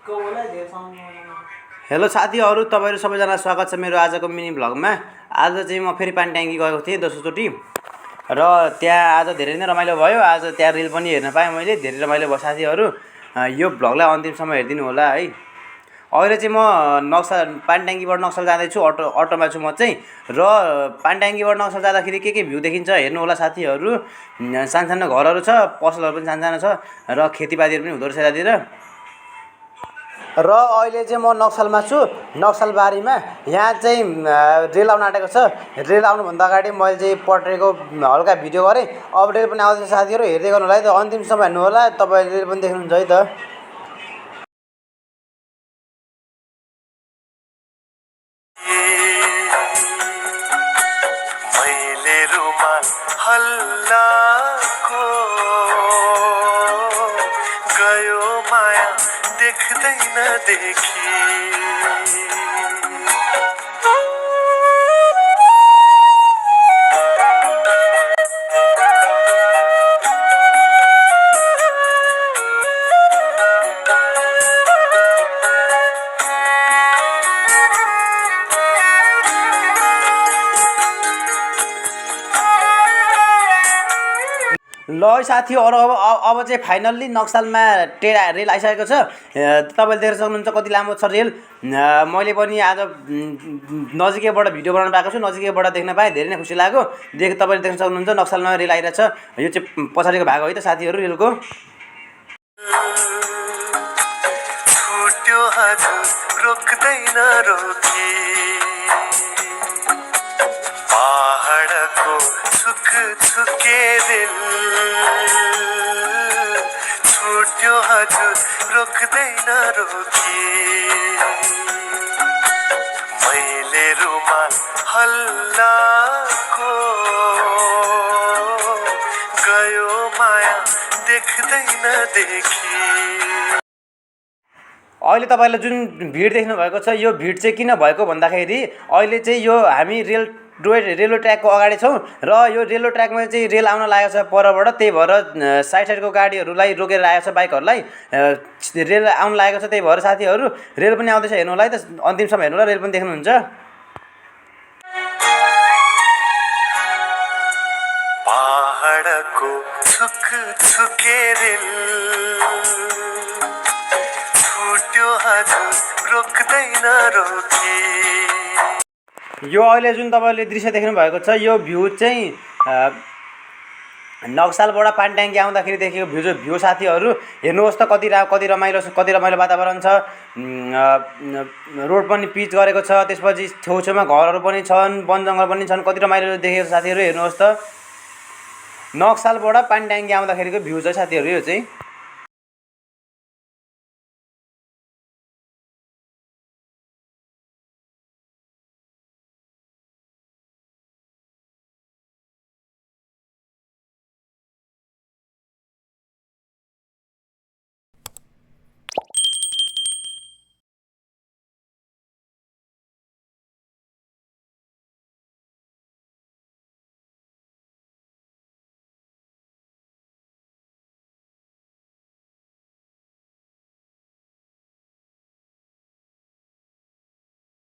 Hello साथीहरू, तपाईहरु सबैजना स्वागत छ मेरो आजको मिनी भ्लगमा। आज चाहिँ म फेरि पानीट्याङ्की गएको थिएँ दोस्रोचोटि र त्यहाँ आज धेरै नै रमाइलो भयो। आज त्यहाँ रिल पनि हेर्न पाएँ मैले, धेरै रमाइलो भयो साथीहरू। यो भ्लगलाई अन्तिमसम्म हेरिदिनु होला है। अहिले चाहिँ म पानीट्याङ्कीबाट नक्सल जाँदैछु, अटोमा छु म चाहिँ। र पानीट्याङ्कीबाट नक्सल जाँदाखेरि के भ्यू देखिन्छ हेर्नु होला साथीहरू। सानसानो घरहरू छ, पसलहरू पनि सानसानो छ र खेतीपातीहरू पनि हुँदो रहेछ यतातिर। र अहिले चाहिँ म नक्सलमा छु, नक्सलबारीमा। यहाँ चाहिँ रेल आउन आँटेको छ। रेल आउनुभन्दा अगाडि मैले चाहिँ पट्रेको हल्का भिडियो गरेँ। अब रेल पनि आउँदैछ साथीहरू, हेर्दै गर्नु होला है त, अन्तिमसम्म हेर्नु होला। तपाईँले रेल पनि देख्नुहुन्छ है त। गयो माया देख्दैन देखी ल साथीहरू, अब चाहिँ फाइनल्ली नक्सलमा रेल आइसकेको छ। तपाईँले देख्न सक्नुहुन्छ कति लामो छ रेल। मैले पनि आज नजिकैबाट भिडियो बनाउन पाएको छु, नजिकैबाट देख्न पाएँ, धेरै नै खुसी लाग्यो। तपाईँले देख्न सक्नुहुन्छ नक्सलमा रेल आइरहेछ। यो चाहिँ पछाडिको भाग हो है त साथीहरू रेलको। छुट्यो हजुर रोक्दैन रोकी पहाडको सुख छुके दिल छुट्यो हजुर रोक्दैन रोकी मैले रुमाल हल्लाको गयो माया देख्दैन देखी। अहिले तपाईहरुले जुन भिड देख्नु भएको छ, यो भिड चाहिँ किन भएको भन्दाखेरि अहिले चाहिँ यो हामी रेलवे ट्र्याकको अगाडि छौँ र यो रेलवे ट्र्याकमा चाहिँ रेल आउन लागेको छ परबाट। त्यही भएर साइडको गाडीहरूलाई रोकेर आएको छ, बाइकहरूलाई रेल आउन लागेको छ। त्यही भएर साथीहरू रेल पनि आउँदैछ, हेर्नु होला है त, अन्तिमसम्म हेर्नु होला, रेल पनि देख्नुहुन्छ। पहाडको छुक छुके रेल छुट्यो हजुर रोक्दैन रोकी। यो अहिले जुन तपाईले दृश्य देख्नु भएको छ, यो भ्यू चाहिँ नक्सलबाट पानीट्याङ्की आउँदाखेरि देखेको भ्यू साथीहरू। हेर्नुहोस् त कति रमाइलो वातावरण छ। रोड पनि पिच गरेको छ, त्यसपछि छेउछेउमा घरहरू पनि छन्, वनजङ्गल पनि छन्, कति रमाइलो देखेको साथीहरू। हेर्नुहोस् त नक्सलबाट पानीट्याङ्की आउँदाखेरिको भ्यू छ साथीहरू यो चाहिँ।